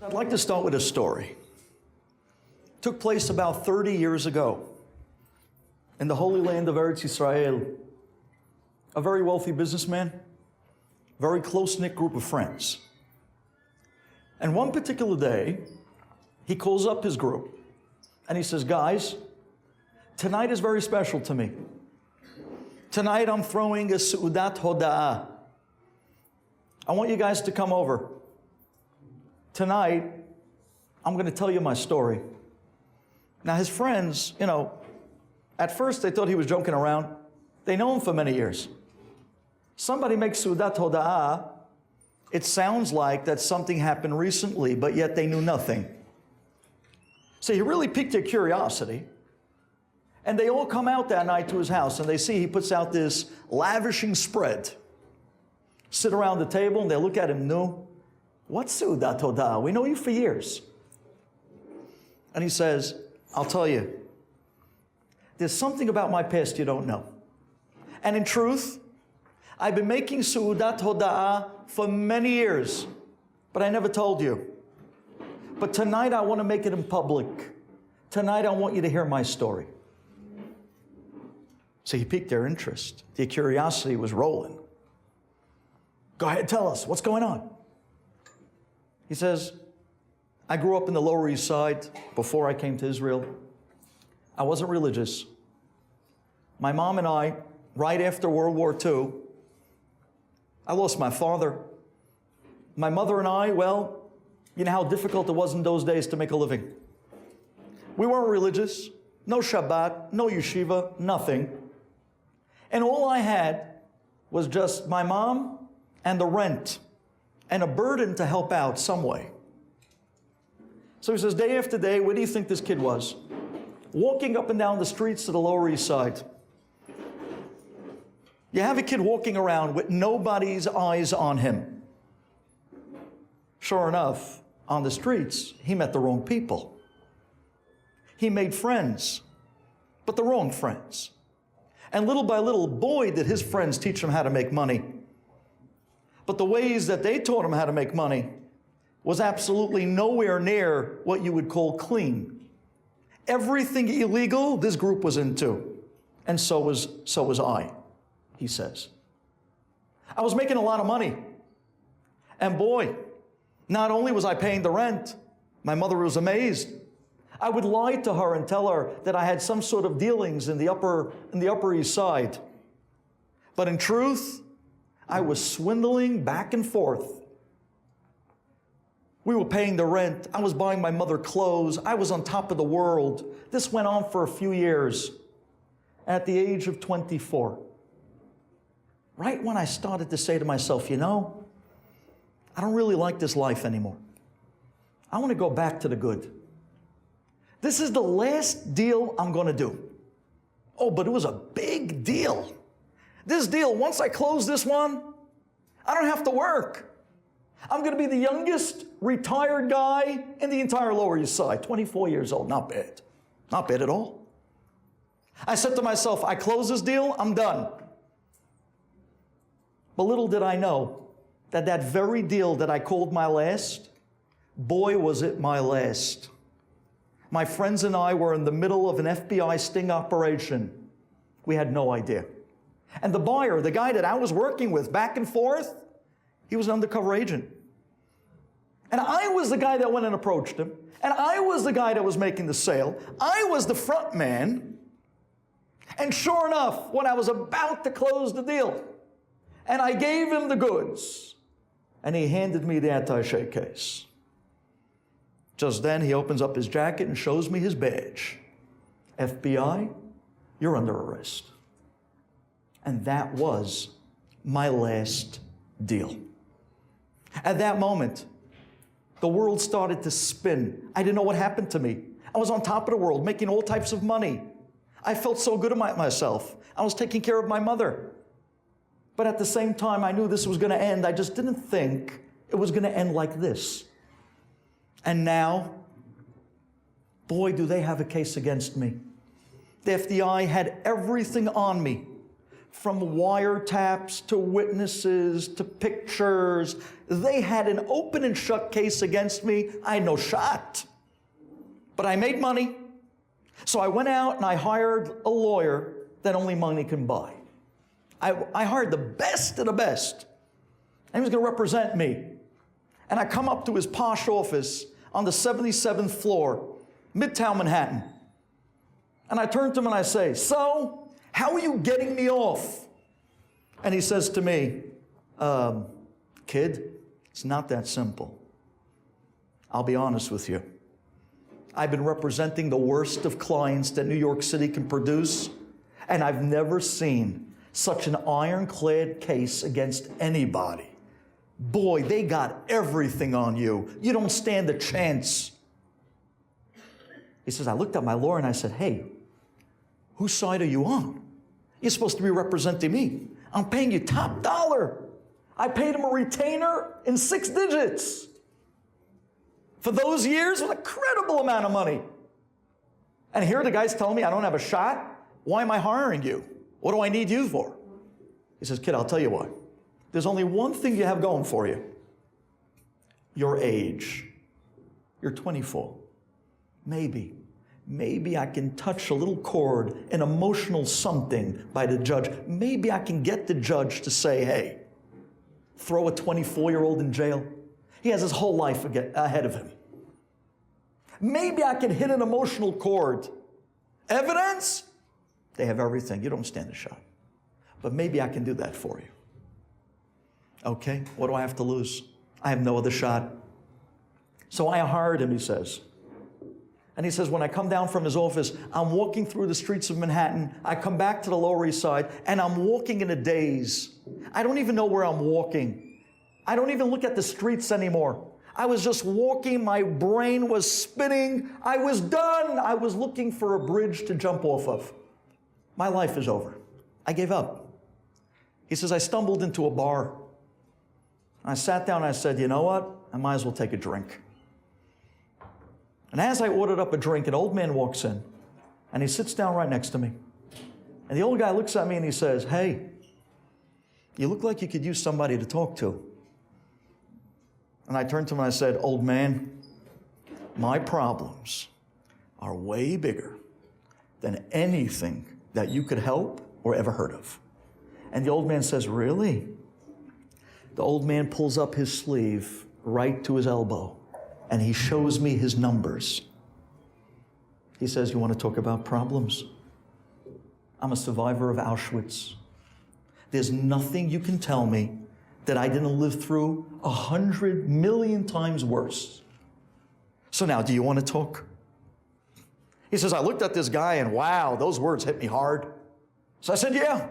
I'd like to start with a story. It took place about 30 years ago in the Holy Land of Eretz Yisrael. A very wealthy businessman, very close-knit group of friends. And one particular day, he calls up his group and he says, guys, tonight is very special to me. Tonight I'm throwing a Seudat Hoda'ah. I want you guys to come over. Tonight, I'm going to tell you my story. Now his friends, at first they thought he was joking around. They know him for many years. Somebody makes Seudat Hoda'ah, it sounds like that something happened recently, but yet they knew nothing. So he really piqued their curiosity. And they all come out that night to his house and they see he puts out this lavishing spread. Sit around the table and they look at him new. What's Seudat Hoda'ah? We know you for years. And he says, I'll tell you, there's something about my past you don't know. And in truth, I've been making Seudat Hoda'ah for many years, but I never told you. But tonight I want to make it in public. Tonight I want you to hear my story. So he piqued their interest. Their curiosity was rolling. Go ahead, tell us, what's going on? He says, I grew up in the Lower East Side before I came to Israel. I wasn't religious. My mom and I, right after World War II, I lost my father. My mother and I, well, you know how difficult it was in those days to make a living. We weren't religious, no Shabbat, no Yeshiva, nothing. And all I had was just my mom and the rent and a burden to help out some way. So he says, day after day, where do you think this kid was? Walking up and down the streets of the Lower East Side. You have a kid walking around with nobody's eyes on him. Sure enough, on the streets, he met the wrong people. He made friends, but the wrong friends. And little by little, boy, did his friends teach him how to make money. But the ways that they taught him how to make money was absolutely nowhere near what you would call clean. Everything illegal this group was into, and so was I, he says. I was making a lot of money. And boy, not only was I paying the rent, my mother was amazed. I would lie to her and tell her that I had some sort of dealings in the Upper East Side. But in truth, I was swindling back and forth. We were paying the rent. I was buying my mother clothes. I was on top of the world. This went on for a few years. At the age of 24, right when I started to say to myself, I don't really like this life anymore. I want to go back to the good. This is the last deal I'm going to do. Oh, but it was a big deal. This deal, once I close this one, I don't have to work. I'm going to be the youngest retired guy in the entire Lower East Side, 24 years old. Not bad. Not bad at all. I said to myself, I close this deal, I'm done. But little did I know that that very deal that I called my last, boy, was it my last. My friends and I were in the middle of an FBI sting operation. We had no idea. And the buyer, the guy that I was working with back and forth, he was an undercover agent. And I was the guy that went and approached him. And I was the guy that was making the sale. I was the front man. And sure enough, when I was about to close the deal, and I gave him the goods, and he handed me the attaché case. Just then, he opens up his jacket and shows me his badge. FBI, you're under arrest. And that was my last deal. At that moment, the world started to spin. I didn't know what happened to me. I was on top of the world, making all types of money. I felt so good about myself. I was taking care of my mother. But at the same time, I knew this was going to end. I just didn't think it was going to end like this. And now, boy, do they have a case against me. The FBI had everything on me, from wiretaps to witnesses to pictures. They had an open and shut case against me. I had no shot. But I made money. So I went out and I hired a lawyer that only money can buy. I hired the best of the best. And he was going to represent me. And I come up to his posh office on the 77th floor, Midtown Manhattan. And I turn to him and I say, "So, how are you getting me off?" And he says to me, "Kid, it's not that simple. I'll be honest with you. I've been representing the worst of clients that New York City can produce, and I've never seen such an ironclad case against anybody. Boy, they got everything on you. You don't stand a chance." He says, I looked at my lawyer and I said, "Hey, whose side are you on? You're supposed to be representing me. I'm paying you top dollar. I paid him a retainer in 6 digits. For those years, it was an incredible amount of money. And here the guy's telling me I don't have a shot? Why am I hiring you? What do I need you for?" He says, "Kid, I'll tell you what. There's only one thing you have going for you. Your age. You're 24. Maybe I can touch a little chord, an emotional something by the judge. Maybe I can get the judge to say, hey, throw a 24-year-old in jail. He has his whole life ahead of him. Maybe I can hit an emotional chord. Evidence? They have everything. You don't stand a shot. But maybe I can do that for you." Okay, what do I have to lose? I have no other shot. So I hired him, he says. And he says, when I come down from his office, I'm walking through the streets of Manhattan. I come back to the Lower East Side, and I'm walking in a daze. I don't even know where I'm walking. I don't even look at the streets anymore. I was just walking. My brain was spinning. I was done. I was looking for a bridge to jump off of. My life is over. I gave up. He says, I stumbled into a bar. I sat down and I said, you know what? I might as well take a drink. And as I ordered up a drink, an old man walks in and he sits down right next to me. And the old guy looks at me and he says, "Hey, you look like you could use somebody to talk to." And I turned to him and I said, "Old man, my problems are way bigger than anything that you could help or ever heard of." And the old man says, "Really?" The old man pulls up his sleeve right to his elbow and he shows me his numbers. He says, "You want to talk about problems? I'm a survivor of Auschwitz. There's nothing you can tell me that I didn't live through 100 million times worse. So now, do you want to talk?" He says, I looked at this guy and wow, those words hit me hard. So I said, "Yeah."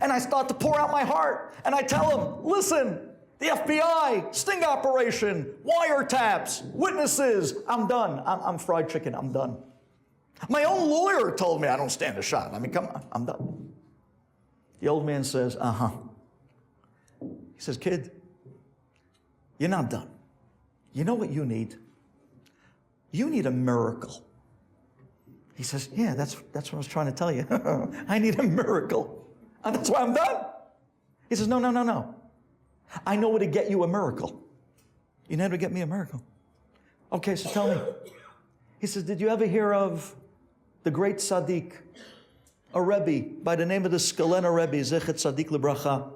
And I start to pour out my heart and I tell him, "Listen, the FBI, sting operation, wiretaps, witnesses, I'm done. I'm fried chicken, I'm done. My own lawyer told me I don't stand a shot. I mean, come on, I'm done." The old man says, He says, "Kid, you're not done. You know what you need? You need a miracle." He says, "Yeah, that's what I was trying to tell you. I need a miracle. And that's why I'm done." He says, No. I know how to get you a miracle." "You know how to get me a miracle?" "Okay, so tell me." He says, "Did you ever hear of the great tzaddik, a Rebbe by the name of the Skalena Rebbe, Zechet Tzaddik Lebracha?"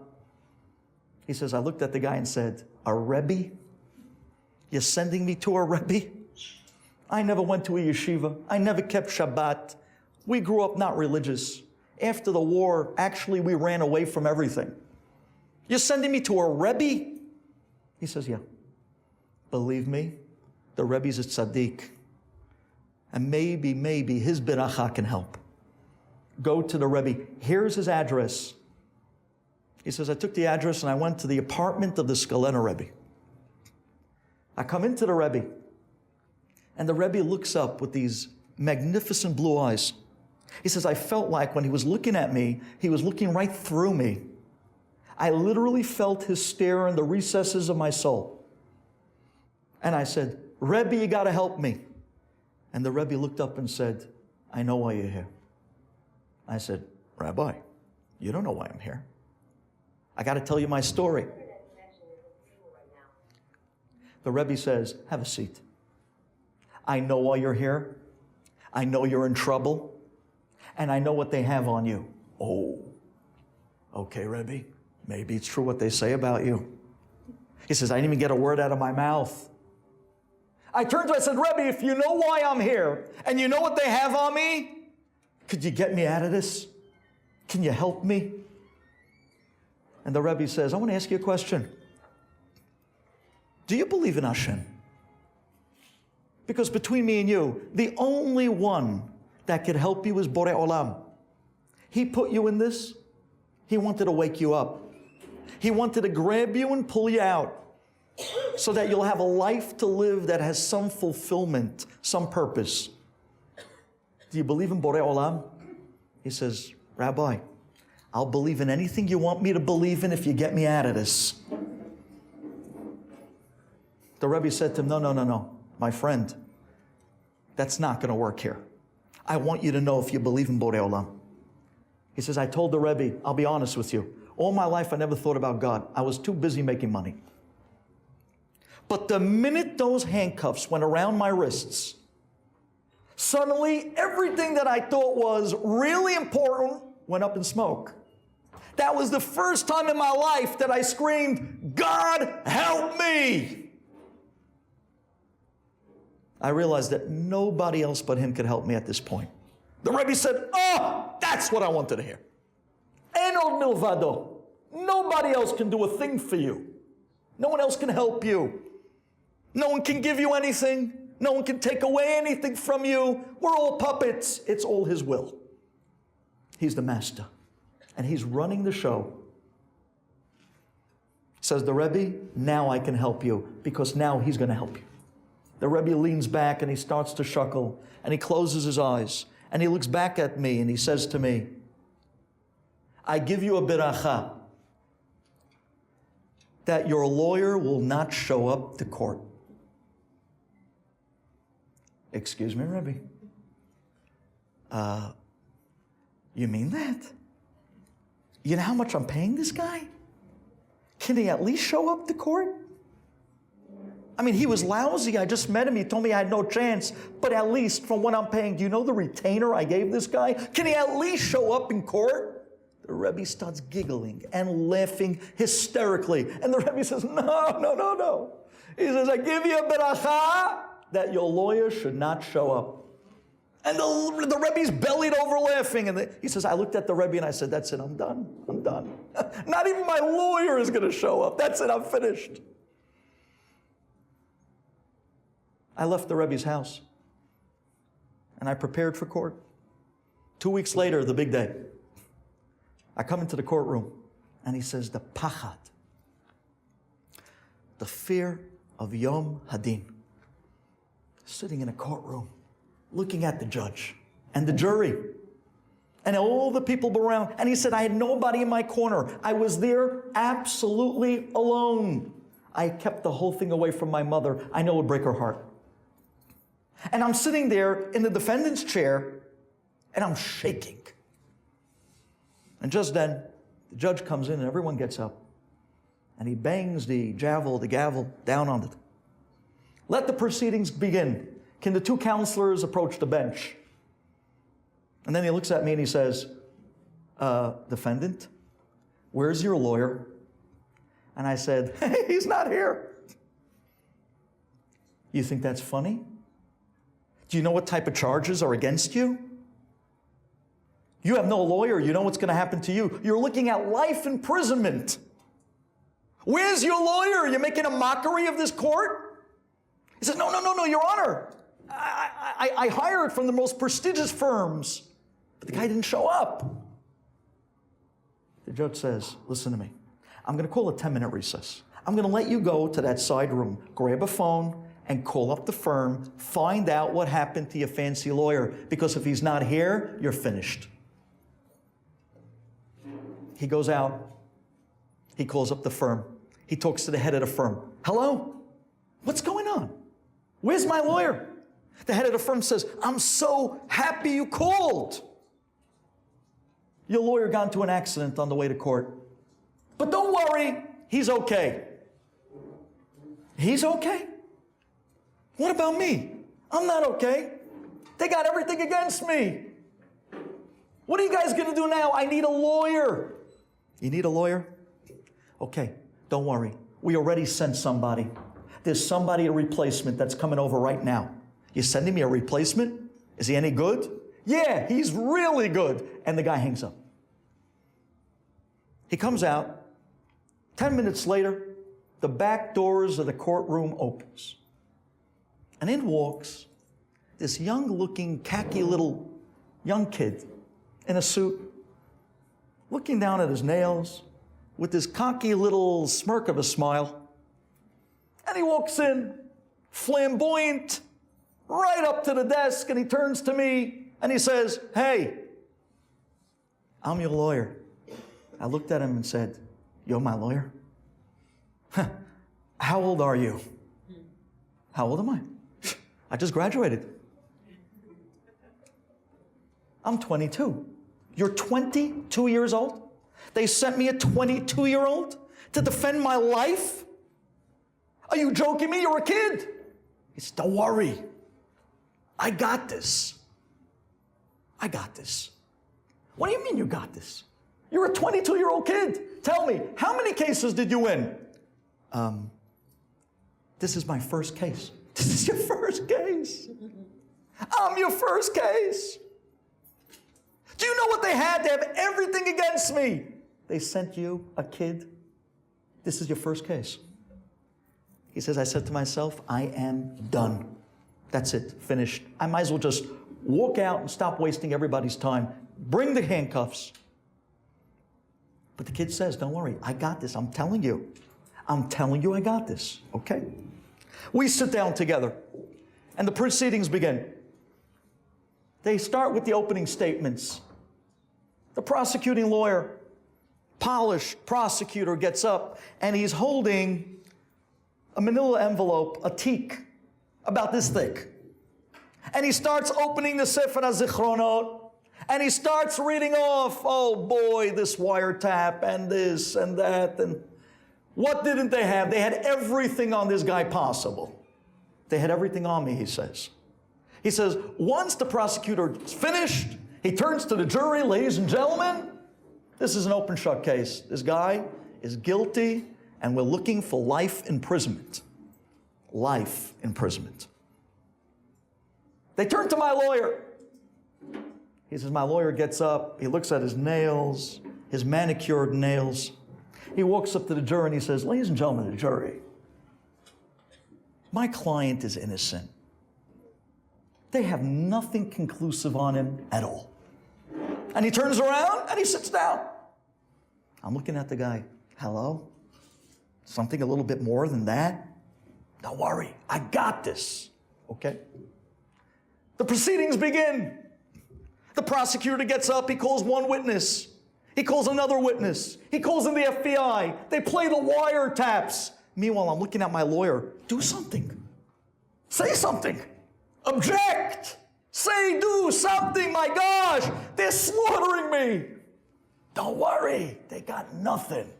He says, I looked at the guy and said, "A Rebbe? You're sending me to a Rebbe? I never went to a yeshiva. I never kept Shabbat. We grew up not religious. After the war, actually, we ran away from everything. You're sending me to a Rebbe?" He says, "Yeah. Believe me, the Rebbe's a tzaddik. And maybe his beracha can help. Go to the Rebbe. Here's his address." He says, I took the address and I went to the apartment of the Skalena Rebbe. I come into the Rebbe, and the Rebbe looks up with these magnificent blue eyes. He says, I felt like when he was looking at me, he was looking right through me. I literally felt his stare in the recesses of my soul. And I said, "Rebbe, you got to help me." And the Rebbe looked up and said, "I know why you're here." I said, "Rabbi, You don't know why I'm here. I got to tell you my story. The Rebbe says, have a seat. I know why you're here. I know you're in trouble. And I know what they have on you. Oh, okay, Rebbe. Maybe it's true what they say about you. He says, I didn't even get a word out of my mouth. I turned to him, I said, Rebbe, if you know why I'm here and you know what they have on me, could you get me out of this? Can you help me? And the Rebbe says, I want to ask you a question. Do you believe in Hashem? Because between me and you, the only one that could help you is Borei Olam. He put you in this. He wanted to wake you up. He wanted to grab you and pull you out so that you'll have a life to live that has some fulfillment, some purpose. Do you believe in Borei Olam? He says, Rabbi, I'll believe in anything you want me to believe in if you get me out of this. The Rebbe said to him, no, my friend, that's not going to work here. I want you to know if you believe in Borei Olam. He says, I told the Rebbe, I'll be honest with you, all my life I never thought about God. I was too busy making money. But the minute those handcuffs went around my wrists, suddenly everything that I thought was really important went up in smoke. That was the first time in my life that I screamed, God, help me! I realized that nobody else but him could help me at this point. The Rebbe said, oh, that's what I wanted to hear. En od milvado. Nobody else can do a thing for you. No one else can help you. No one can give you anything. No one can take away anything from you. We're all puppets. It's all his will. He's the master. And he's running the show. Says the Rebbe, now I can help you, because now he's going to help you. The Rebbe leans back and he starts to shuckle, and he closes his eyes, and he looks back at me and he says to me, I give you a beracha that your lawyer will not show up to court. Excuse me, Rebbe. You mean that? You know how much I'm paying this guy? Can he at least show up to court? I mean, he was lousy. I just met him. He told me I had no chance. But at least from what I'm paying, do you know the retainer I gave this guy? Can he at least show up in court? The Rebbe starts giggling and laughing hysterically. And the Rebbe says, no. He says, I give you a beracha that your lawyer should not show up. And the Rebbe's bellied over laughing. And he says, I looked at the Rebbe and I said, that's it, I'm done. Not even my lawyer is going to show up. That's it, I'm finished. I left the Rebbe's house and I prepared for court. 2 weeks later, the big day, I come into the courtroom and he says, the pachad, the fear of Yom Hadin, sitting in a courtroom, looking at the judge and the jury and all the people around. And he said, I had nobody in my corner. I was there absolutely alone. I kept the whole thing away from my mother. I know it would break her heart. And I'm sitting there in the defendant's chair and I'm shaking. And just then, the judge comes in and everyone gets up and he bangs the gavel down on it. Let the proceedings begin. Can the two counselors approach the bench? And then he looks at me and he says, defendant, where's your lawyer? And I said, hey, he's not here. You think that's funny? Do you know what type of charges are against you? You have no lawyer. You know what's going to happen to you. You're looking at life imprisonment. Where's your lawyer? You're making a mockery of this court? He says, no, Your Honor. I hired from the most prestigious firms, but the guy didn't show up. The judge says, listen to me. I'm going to call a 10-minute recess. I'm going to let you go to that side room, grab a phone, and call up the firm, find out what happened to your fancy lawyer, because if he's not here, you're finished. He goes out. He calls up the firm. He talks to the head of the firm. Hello? What's going on? Where's my lawyer? The head of the firm says, I'm so happy you called. Your lawyer got into an accident on the way to court. But don't worry, he's okay. He's okay? What about me? I'm not okay. They got everything against me. What are you guys going to do now? I need a lawyer. You need a lawyer? Okay, don't worry. We already sent somebody. There's somebody, a replacement, that's coming over right now. You're sending me a replacement? Is he any good? Yeah, he's really good. And the guy hangs up. He comes out. 10 minutes later, the back doors of the courtroom opens. And in walks this young-looking, khaki little young kid in a suit, looking down at his nails with this cocky little smirk of a smile. And he walks in, flamboyant, right up to the desk, and he turns to me and he says, "Hey, I'm your lawyer." I looked at him and said, "You're my lawyer? How old are you?" "How old am I? I just graduated." "I'm 22. You're 22 years old? They sent me a 22-year-old to defend my life? Are you joking me? You're a kid." He said, "Don't worry. I got this. I got this." "What do you mean you got this? You're a 22-year-old kid. Tell me, how many cases did you win?" This is my first case." "This is your first case? I'm your first case. Do you know what they had? They have everything against me. They sent you a kid. This is your first case." He says, "I said to myself, I am done. That's it, finished. I might as well just walk out and stop wasting everybody's time. Bring the handcuffs." But the kid says, "Don't worry, I got this. I'm telling you. I'm telling you I got this." Okay. We sit down together, and the proceedings begin. They start with the opening statements. The prosecuting lawyer, polished prosecutor, gets up, and he's holding a manila envelope, a teak, about this thick. And he starts opening the Sefer HaZichronot, and he starts reading off, oh boy, this wiretap, and this, and that, and what didn't they have? They had everything on this guy possible. They had everything on me, he says. He says, once the prosecutor is finished, he turns to the jury, "Ladies and gentlemen, this is an open shut case. This guy is guilty, and we're looking for life imprisonment." Life imprisonment. They turn to my lawyer. He says, my lawyer gets up, he looks at his nails, his manicured nails. He walks up to the jury and he says, "Ladies and gentlemen of the jury, my client is innocent. They have nothing conclusive on him at all." And he turns around and he sits down. I'm looking at the guy. Hello? Something a little bit more than that? Don't worry, I got this. Okay? The proceedings begin. The prosecutor gets up, he calls one witness. He calls another witness. He calls in the FBI. They play the wiretaps. Meanwhile, I'm looking at my lawyer. Do something. Say something. Object. Say, do something. My gosh, they're slaughtering me. Don't worry, they got nothing.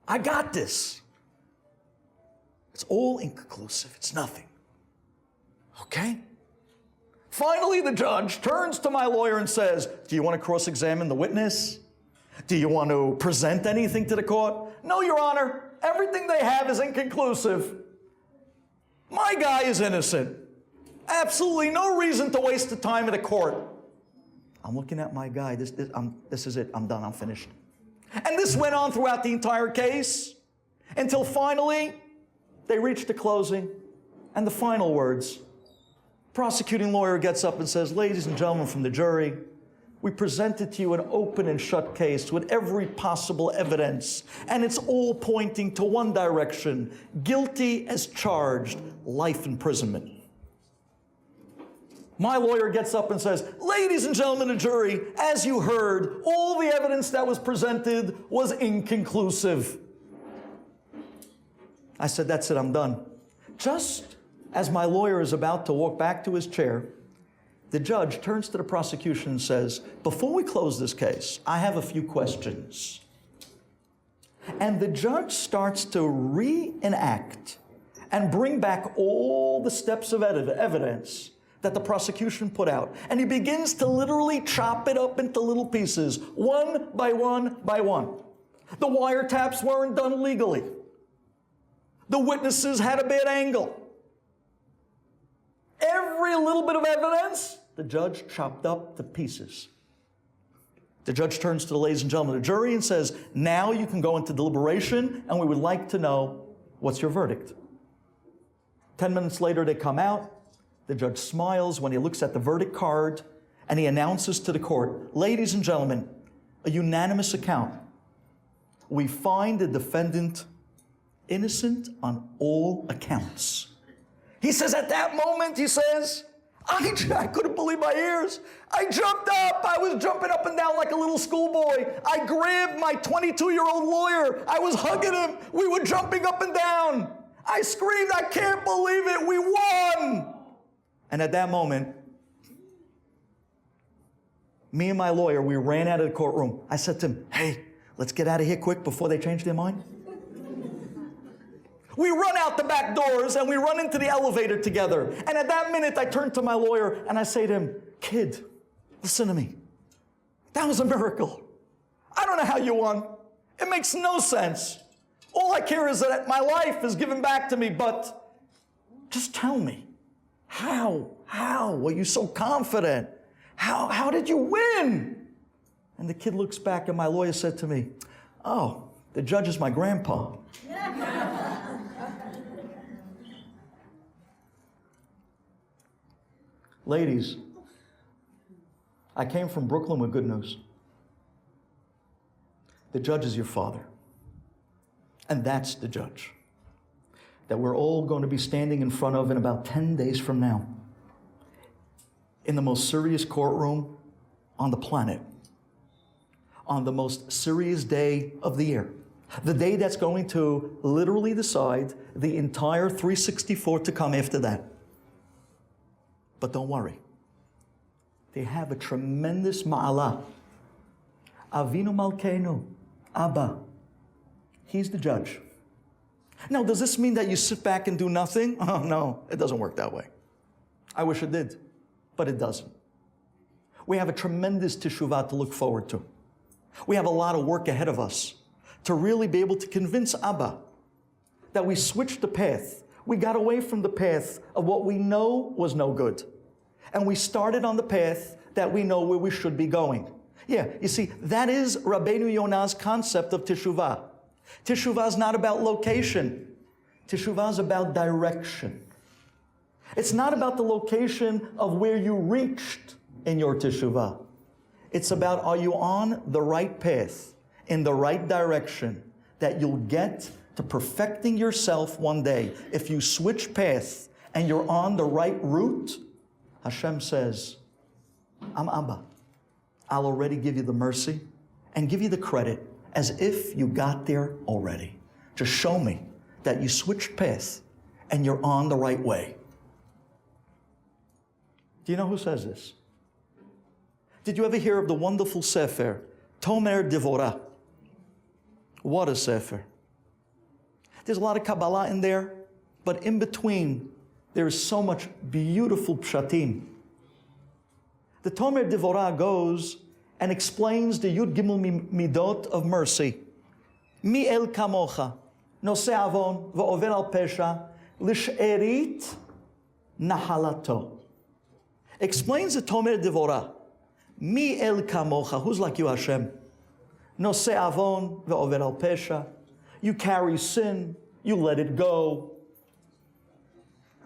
I got this. It's all inconclusive. It's nothing. Okay? Finally, the judge turns to my lawyer and says, "Do you want to cross-examine the witness? Do you want to present anything to the court?" "No, Your Honor. Everything they have is inconclusive. My guy is innocent. Absolutely no reason to waste the time of the court." I'm looking at my guy. This is it. I'm done. I'm finished. And this went on throughout the entire case until finally they reached the closing and the final words. Prosecuting lawyer gets up and says, "Ladies and gentlemen from the jury, we presented to you an open and shut case with every possible evidence, and it's all pointing to one direction: guilty as charged, life imprisonment." My lawyer gets up and says, "Ladies and gentlemen of the jury, as you heard, all the evidence that was presented was inconclusive." I said, "That's it, I'm done." Just as my lawyer is about to walk back to his chair, The judge turns to the prosecution and says, before we close this case, I have a few questions. And the judge starts to reenact and bring back all the steps of evidence that the prosecution put out. And he begins to literally chop it up into little pieces, one by one by one. The wiretaps weren't done legally. The witnesses had a bad angle. Every little bit of evidence, the judge chopped up to pieces. The judge turns to the ladies and gentlemen of the jury and says, now you can go into deliberation, and we would like to know what's your verdict. 10 minutes later, they come out. The judge smiles when he looks at the verdict card, and he announces to the court, ladies and gentlemen, a unanimous account. We find the defendant innocent on all accounts. He says at that moment, he says, I couldn't believe my ears. I jumped up. I was jumping up and down like a little schoolboy. I grabbed my 22-year-old lawyer. I was hugging him. We were jumping up and down. I screamed, I can't believe it. We won. And at that moment, me and my lawyer, we ran out of the courtroom. I said to him, hey, let's get out of here quick before they change their mind. We run out the back doors and we run into the elevator together. And at that minute, I turn to my lawyer and I say to him, kid, listen to me. That was a miracle. I don't know how you won. It makes no sense. All I care is that my life is given back to me, but just tell me, how were you so confident? How did you win? And the kid looks back and my lawyer said to me, oh, the judge is my grandpa. Ladies, I came from Brooklyn with good news. The judge is your father. And that's the judge that we're all going to be standing in front of in about 10 days from now, in the most serious courtroom on the planet, on the most serious day of the year, the day that's going to literally decide the entire 364 to come after that. But don't worry. They have a tremendous ma'ala. Avinu Malkeinu, Abba. He's the judge. Now, does this mean that you sit back and do nothing? Oh, no, it doesn't work that way. I wish it did, but it doesn't. We have a tremendous teshuvah to look forward to. We have a lot of work ahead of us to really be able to convince Abba that we switched the path. We got away from the path of what we know was no good. And we started on the path that we know where we should be going. Yeah, you see, that is Rabbeinu Yonah's concept of teshuvah. Teshuvah is not about location. Teshuvah is about direction. It's not about the location of where you reached in your teshuvah. It's about, are you on the right path, in the right direction, that you'll get to perfecting yourself one day. If you switch path and you're on the right route, Hashem says, I'm Abba. I'll already give you the mercy and give you the credit as if you got there already. Just show me that you switched path and you're on the right way. Do you know who says this? Did you ever hear of the wonderful Sefer, Tomer Devorah? What a Sefer. There's a lot of Kabbalah in there, but in between, there is so much beautiful pshatim. The Tomer Devorah goes and explains the Yud Gimel Midot of mercy. Mi el kamocha, nose avon, v'over al pesha, l'she'erit nahalato. Explains the Tomer Devorah. Mi el kamocha, who's like you, Hashem? Nose avon, v'over al pesha. You carry sin, you let it go.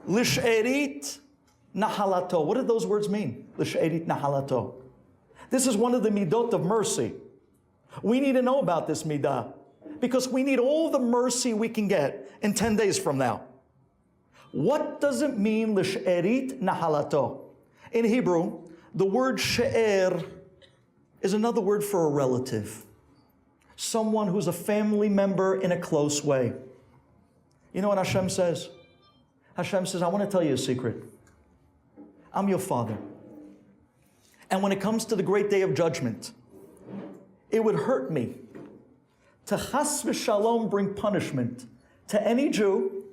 L'she'erit nahalato. What do those words mean? L'she'erit nahalato. This is one of the midot of mercy. We need to know about this midah because we need all the mercy we can get in 10 days from now. What does it mean, l'she'erit nahalato? In Hebrew, the word she'er is another word for a relative. Someone who's a family member in a close way. You know what Hashem says? Hashem says, I want to tell you a secret. I'm your father. And when it comes to the great day of judgment, it would hurt me to chas v'shalom bring punishment to any Jew,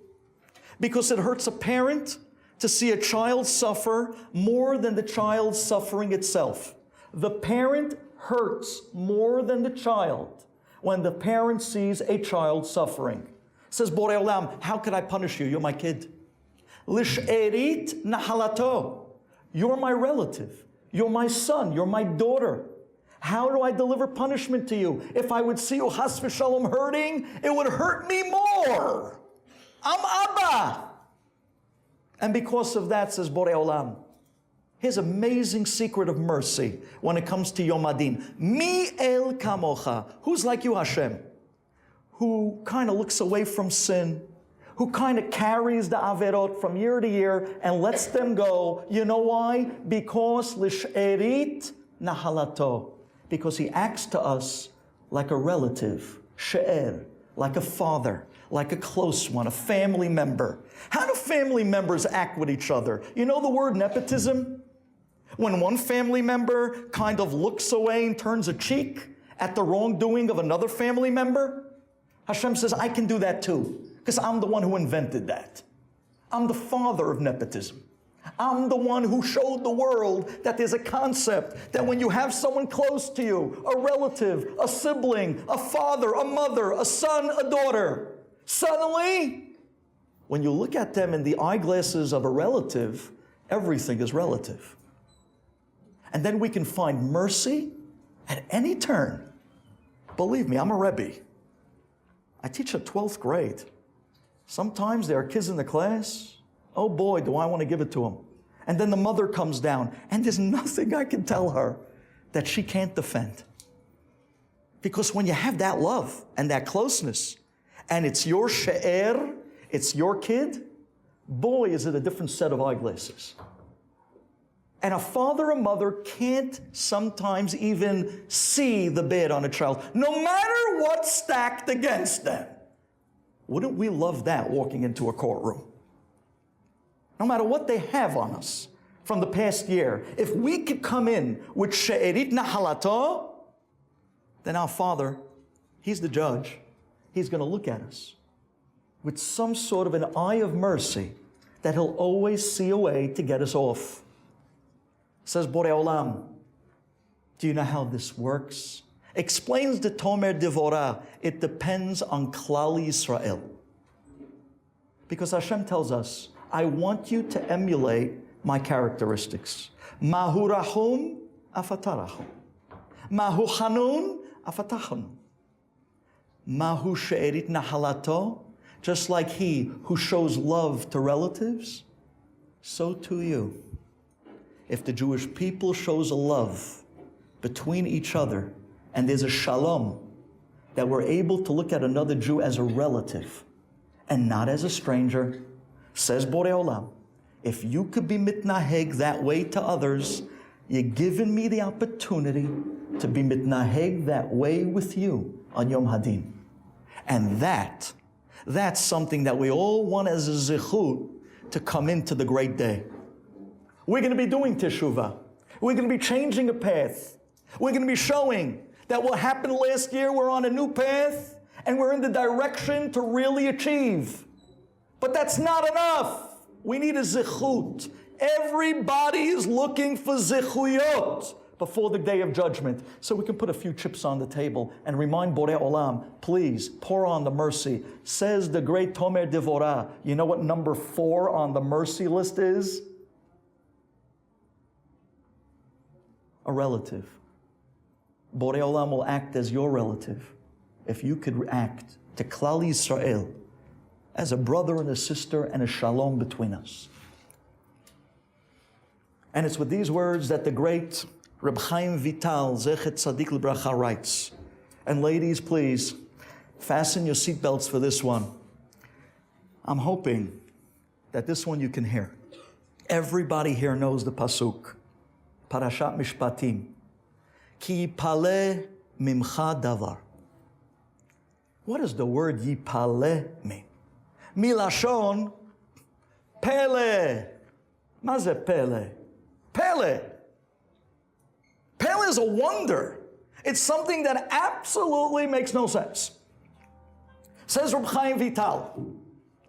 because it hurts a parent to see a child suffer more than the child suffering itself. The parent hurts more than the child when the parent sees a child suffering. Says Borei Olam, how could I punish you? You're my kid. Lish'erit nahalato. You're my relative. You're my son. You're my daughter. How do I deliver punishment to you? If I would see you chas v'shalom hurting, it would hurt me more. I'm Abba. And because of that, says Borei Olam, here's an amazing secret of mercy when it comes to Yom Adin. Mi el kamocha. Who's like you, Hashem? Who kind of looks away from sin, who kind of carries the averot from year to year and lets them go. You know why? Because lish'erit nahalato. Because he acts to us like a relative, she'er, like a father, like a close one, a family member. How do family members act with each other? You know the word nepotism? When one family member kind of looks away and turns a cheek at the wrongdoing of another family member, Hashem says, I can do that too, because I'm the one who invented that. I'm the father of nepotism. I'm the one who showed the world that there's a concept that when you have someone close to you, a relative, a sibling, a father, a mother, a son, a daughter, suddenly, when you look at them in the eyeglasses of a relative, everything is relative. And then we can find mercy at any turn. Believe me, I'm a Rabbi. I teach at 12th grade. Sometimes there are kids in the class, oh boy, do I want to give it to them. And then the mother comes down, and there's nothing I can tell her that she can't defend. Because when you have that love and that closeness, and it's your she'er, it's your kid, boy, is it a different set of eyeglasses. And a father or mother can't sometimes even see the bad on a child, no matter what's stacked against them. Wouldn't we love that walking into a courtroom? No matter what they have on us from the past year, if we could come in with she'erit nahalato, then our Father, He's the judge, He's going to look at us with some sort of an eye of mercy that He'll always see a way to get us off. Says Borei Olam, do you know how this works? Explains the Tomer Devorah, it depends on Klal Yisrael. Because Hashem tells us, I want you to emulate my characteristics. Mahu rahum afatarachum. Mahu chanun afatachun. Mahu she'erit nahalato. Just like he who shows love to relatives, so to you. If the Jewish people shows a love between each other, and there's a shalom, that we're able to look at another Jew as a relative and not as a stranger, says Borei Olam, if you could be mitnaheg that way to others, you're giving me the opportunity to be mitnaheg that way with you on Yom Hadin. And that's something that we all want as a zichut to come into the great day. We're going to be doing teshuvah. We're going to be changing a path. We're going to be showing that what happened last year, we're on a new path, and we're in the direction to really achieve. But that's not enough. We need a zichut. Everybody is looking for zichuyot before the day of judgment. So we can put a few chips on the table and remind Borei Olam, please pour on the mercy. Says the great Tomer Devorah, you know what number 4 on the mercy list is? A relative. Borei Olam will act as your relative if you could act to Klal Yisrael as a brother and a sister and a shalom between us. And it's with these words that the great Reb Chaim Vital, Zechet Tzadik L'Bracha, writes, and ladies, please, fasten your seatbelts for this one. I'm hoping that this one you can hear. Everybody here knows the pasuk, Parashat Mishpatim, Ki yipaleh mimcha davar. What does the word yipaleh mean? Milashon pele. Ma ze pele? Pele. pele is a wonder. It's something that absolutely makes no sense. Says Reb Chaim Vital,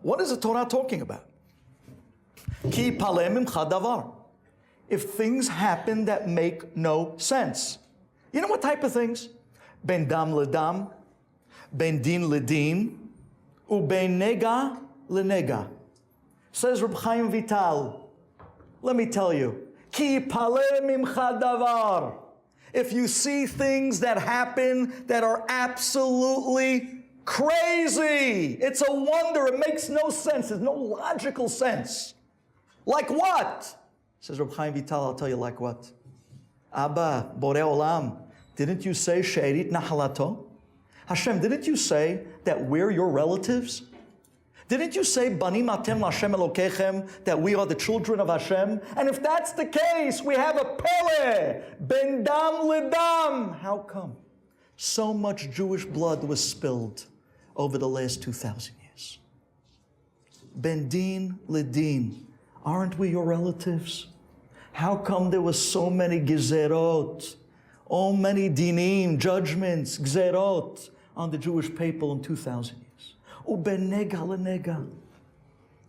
what is the Torah talking about? Ki paleh mimcha davar. If things happen that make no sense. You know what type of things? Ben dam ledam, ben din ledin, u ben nega lenega. Says Reb Chaim Vital, let me tell you, ki paleh mimcha davar. If you see things that happen that are absolutely crazy, it's a wonder, it makes no sense, there's no logical sense. Like what? Says Reb Chaim Vital, I'll tell you like what. Abba, Borei Olam, didn't you say She'erit Nahalato? Hashem, didn't you say that we're your relatives? Didn't you say Banim Atem Lashem Elokechem, that we are the children of Hashem? And if that's the case, we have a Pele, Ben Dam Ledam. How come so much Jewish blood was spilled over the last 2,000 years? Ben Din Ledin. Aren't we your relatives? How come there was so many gezerot, so many dinim, judgments, gezerot on the Jewish people in 2,000 years? Ubenega lenega.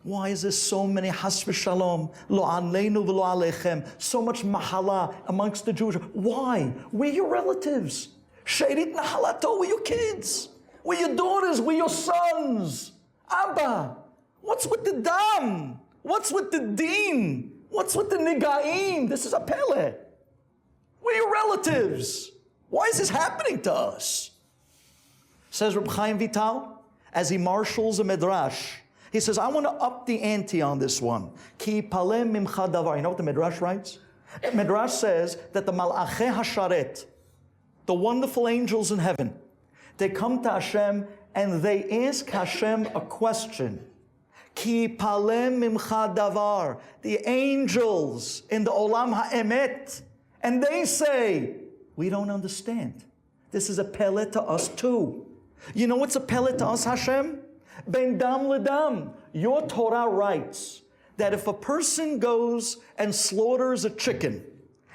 Why is there so many has v'shalom, lo aleinu v'lo alechem, so much mahala amongst the Jewish? Why? We're your relatives. She'erit nahalato, we're your kids. We're your daughters, we're your sons. Abba, what's with the dam? What's with the deen? What's with the nigaim? This is a pele. We're your relatives. Why is this happening to us? Says Reb Chaim Vital, as he marshals a midrash, he says, I want to up the ante on this one. Ki palem mimcha davar. You know what the midrash writes? The midrash says that the malachei hasharet, the wonderful angels in heaven, they come to Hashem and they ask Hashem a question. Ki palem mimcha davar. The angels in the olam ha'emet, and they say, we don't understand. This is a pele to us too. You know what's a pele to us, Hashem? Ben dam ledam. Your Torah writes that if a person goes and slaughters a chicken,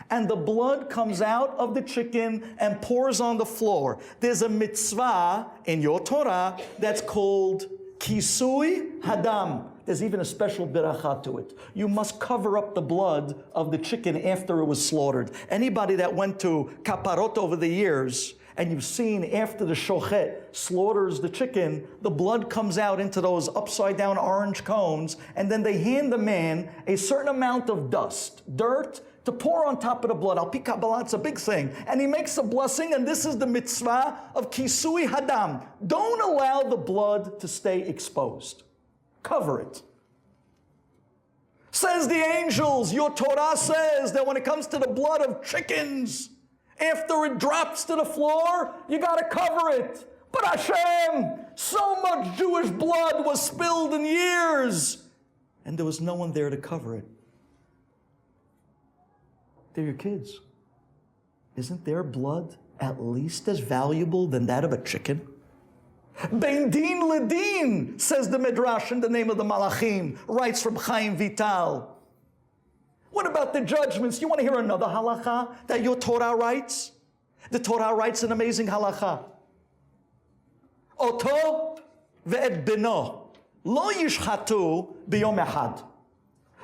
and the blood comes out of the chicken and pours on the floor, there's a mitzvah in your Torah that's called Kisui Hadam. There's even a special beracha to it. You must cover up the blood of the chicken after it was slaughtered. Anybody that went to kaparot over the years, and you've seen after the shochet slaughters the chicken, the blood comes out into those upside down orange cones, and then they hand the man a certain amount of dust, dirt, to pour on top of the blood. Al pi Kabbalah, it's a big thing. And he makes a blessing, and this is the mitzvah of Kisui Hadam. Don't allow the blood to stay exposed. Cover it. Says the angels, your Torah says that when it comes to the blood of chickens, after it drops to the floor, you got to cover it. But Hashem, so much Jewish blood was spilled in years, and there was no one there to cover it. They're your kids. Isn't their blood at least as valuable than that of a chicken? Ben din ledin, says the Midrash in the name of the Malachim, writes from Chaim Vital. What about the judgments? You want to hear another halacha that your Torah writes? The Torah writes an amazing halacha. Oto ve'et beno lo yishchatu b'yom echad.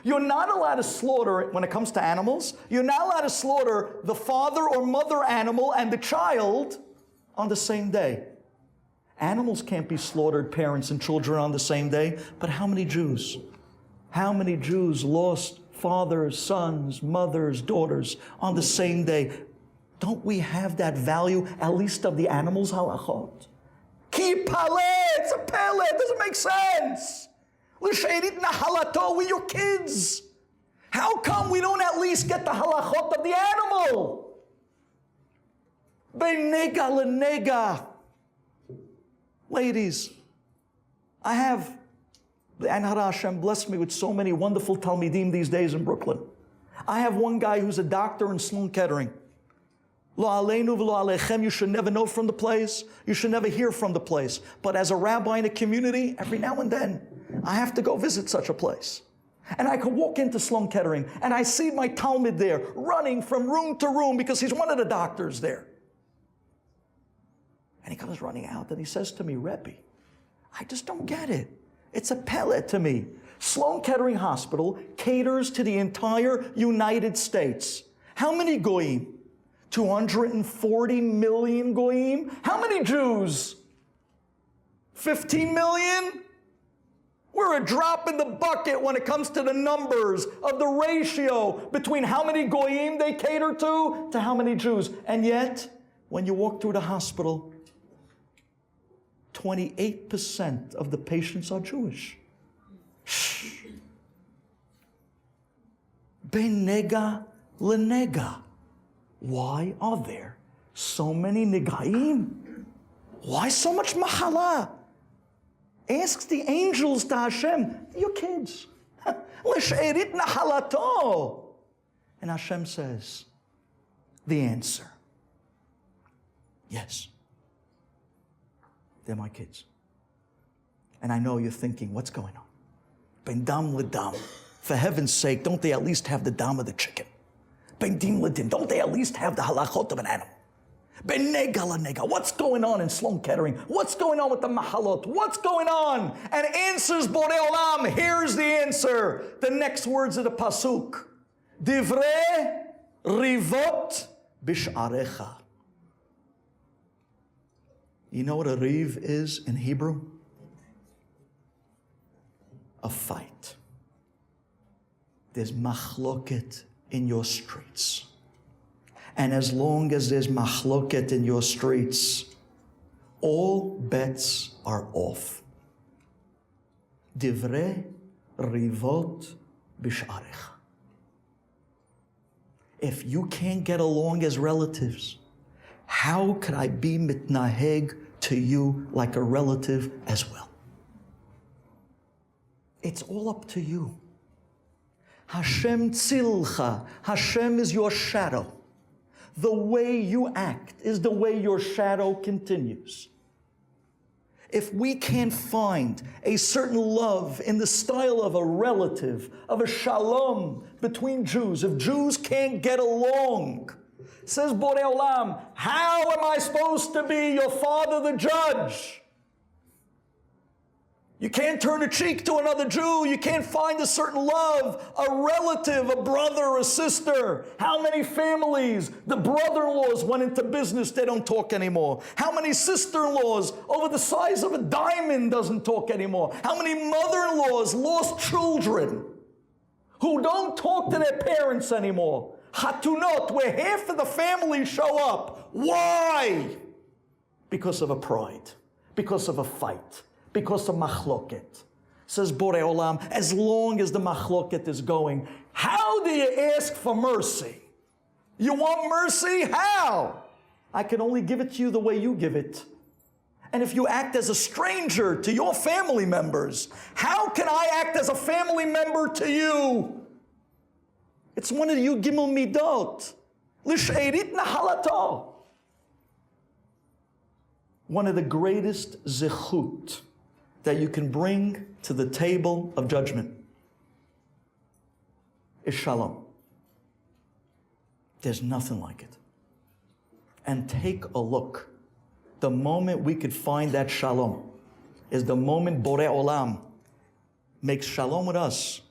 You're not allowed to slaughter, when it comes to animals, you're not allowed to slaughter the father or mother animal and the child on the same day. Animals can't be slaughtered, parents and children on the same day, but how many Jews? How many Jews lost fathers, sons, mothers, daughters on the same day? Don't we have that value, at least of the animals' halachot? Ki pale, it's a pele, it doesn't make sense. L'she'erit nahalato, we're your kids. How come we don't at least get the halachot of the animal? Benega lenega. Ladies, I have, and Hashem blessed me with so many wonderful Talmidim these days in Brooklyn. I have one guy who's a doctor in Sloan Kettering. Lo aleinu v'lo alechem, you should never know from the place. You should never hear from the place. But as a rabbi in a community, every now and then, I have to go visit such a place. And I could walk into Sloan Kettering and I see my Talmud there running from room to room because he's one of the doctors there. And he comes running out and he says to me, Rabbi, I just don't get it. It's a pellet to me. Sloan Kettering Hospital caters to the entire United States. How many goyim? 240 million goyim? How many Jews? 15 million? We're a drop in the bucket when it comes to the numbers of the ratio between how many goyim they cater to how many Jews. And yet, when you walk through the hospital, 28% of the patients are Jewish. Ben nega lenega. Why are there so many negaim? Why so much mahala? Asks the angels to Hashem, your kids. L'she'erit nahalato. And Hashem says, the answer, yes. They're my kids. And I know you're thinking, what's going on? Ben dam l'dam. For heaven's sake, don't they at least have the dam of the chicken? Ben dim l'dim. Don't they at least have the halachot of an animal? Ben nega l'nega. What's going on in Sloan Kettering? What's going on with the mahalot? What's going on? And answers Borei Olam. Here's the answer. The next words of the pasuk. Divrei rivot bish'arecha. You know what a riv is in Hebrew? A fight. There's machloket in your streets. And as long as there's machloket in your streets, all bets are off. Divrei rivot bish'arecha. If you can't get along as relatives, how could I be mitnaheg to you like a relative as well? It's all up to you. Hashem tzilcha. Hashem is your shadow. The way you act is the way your shadow continues. If we can't find a certain love in the style of a relative, of a shalom between Jews, if Jews can't get along, says Borei Olam, how am I supposed to be your father the judge? You can't turn a cheek to another Jew. You can't find a certain love, a relative, a brother, a sister. How many families, the brother-in-laws went into business, they don't talk anymore. How many sister-in-laws over the size of a diamond doesn't talk anymore? How many mother-in-laws lost children who don't talk to their parents anymore? Hatunot, where half of the family show up. Why? Because of a pride, because of a fight, because of machloket. Says Borei Olam, as long as the machloket is going, how do you ask for mercy? You want mercy? How? I can only give it to you the way you give it. And if you act as a stranger to your family members, how can I act as a family member to you? It's one of the Gimel Midot. L'she'erit nahalato. One of the greatest zechut that you can bring to the table of judgment is shalom. There's nothing like it. And take a look. The moment we could find that shalom is the moment Borei Olam makes shalom with us.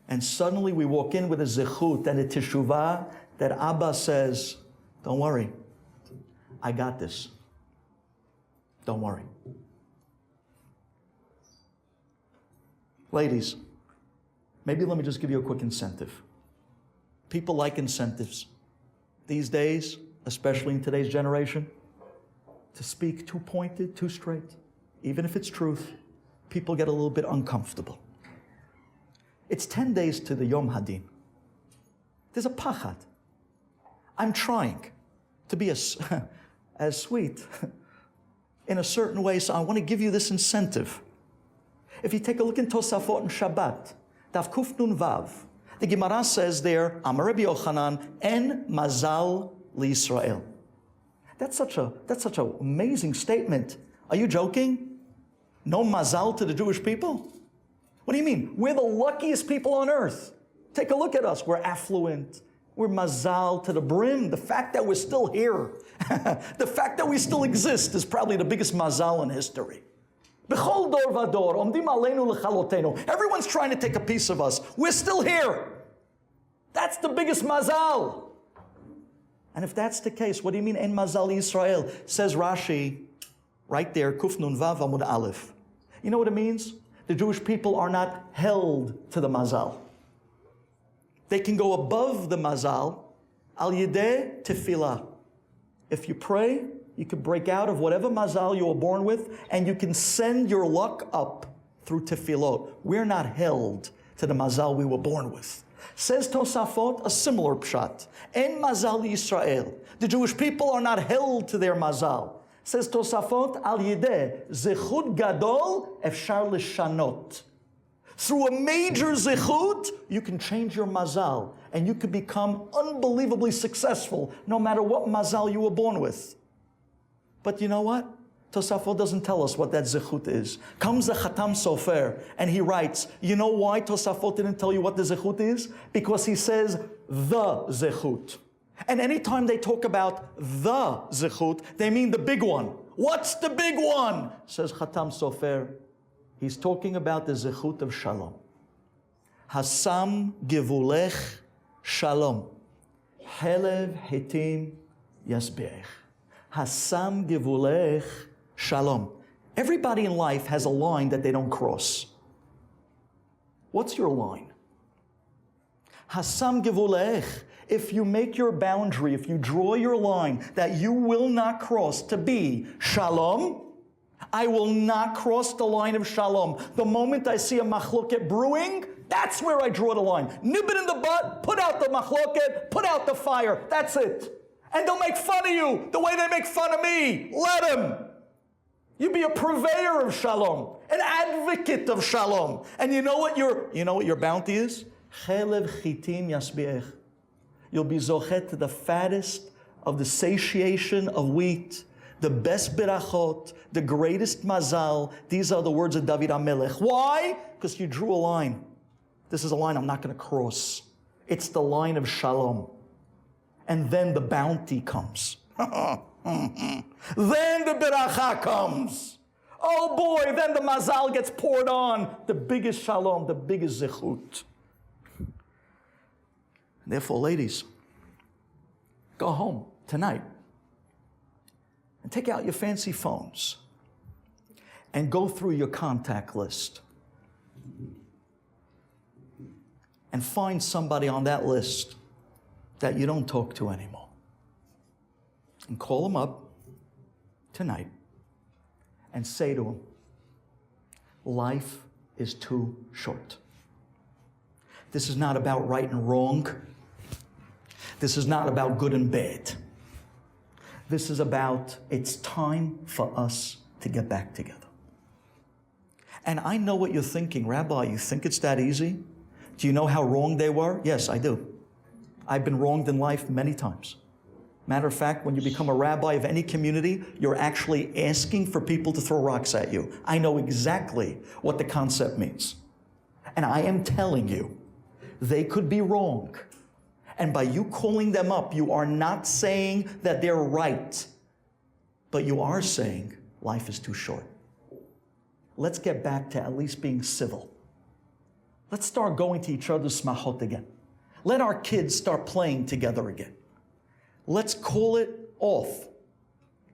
And suddenly we walk in with a zechut and a teshuvah that Abba says, don't worry, I got this. Don't worry. Ladies, maybe let me just give you a quick incentive. People like incentives. These days, especially in today's generation, to speak too pointed, too straight, even if it's truth, people get a little bit uncomfortable. It's 10 days to the Yom Hadin. There's a pachad. I'm trying to be as sweet in a certain way, so I want to give you this incentive. If you take a look in Tosafot and Shabbat, Daf Kuf Nun Vav, the Gemara says there, Amar Rabbi Yochanan, En Mazal LiYisrael. That's such an amazing statement. Are you joking? No mazal to the Jewish people? What do you mean? We're the luckiest people on earth. Take a look at us. We're affluent. We're mazal to the brim. The fact that we're still here, the fact that we still exist is probably the biggest mazal in history. Everyone's trying to take a piece of us. We're still here. That's the biggest mazal. And if that's the case, what do you mean, En mazal Yisrael? Says Rashi, right there, Kuf Nun Vav Amud Aleph. You know what it means? The Jewish people are not held to the mazal. They can go above the mazal, al yedeh tefillah. If you pray, you can break out of whatever mazal you were born with, and you can send your luck up through tefillot. We're not held to the mazal we were born with. Says Tosafot, a similar pshat. En mazal Yisrael. The Jewish people are not held to their mazal. Says Tosafot, al yedeh zechut gadol efshar lishanot. Through a major zechut, you can change your mazal, and you can become unbelievably successful, no matter what mazal you were born with. But you know what? Tosafot doesn't tell us what that zechut is. Comes the Chatam Sofer, and he writes, you know why Tosafot didn't tell you what the zechut is? Because he says, the zechut. And anytime they talk about the zechut, they mean the big one. What's the big one? Says Chatam Sofer. He's talking about the zechut of shalom. Hasam gevulech shalom. Helev hitim yasbeach. Hasam gevulech shalom. Everybody in life has a line that they don't cross. What's your line? Hasam gevulech. If you make your boundary, if you draw your line that you will not cross to be shalom, I will not cross the line of shalom. The moment I see a machloket brewing, that's where I draw the line. Nib it in the butt, put out the machloket, put out the fire. That's it. And they'll make fun of you the way they make fun of me. Let them. You be a purveyor of shalom, an advocate of shalom. And you know what your bounty is? Chelev chitim yasbiech. You'll be zochet to the fattest of the satiation of wheat, the best berachot, the greatest mazal. These are the words of David HaMelech. Why? Because you drew a line. This is a line I'm not going to cross. It's the line of shalom. And then the bounty comes. Then the beracha comes. Oh boy, then the mazal gets poured on. The biggest shalom, the biggest zechut. Therefore, ladies, go home tonight and take out your fancy phones and go through your contact list and find somebody on that list that you don't talk to anymore. And call them up tonight and say to them, life is too short. This is not about right and wrong. This is not about good and bad. This is about, it's time for us to get back together. And I know what you're thinking, Rabbi, you think it's that easy? Do you know how wrong they were? Yes, I do. I've been wronged in life many times. Matter of fact, when you become a rabbi of any community, you're actually asking for people to throw rocks at you. I know exactly what the concept means. And I am telling you, they could be wrong. And by you calling them up, you are not saying that they're right, but you are saying life is too short. Let's get back to at least being civil. Let's start going to each other's smachot again. Let our kids start playing together again. Let's call it off.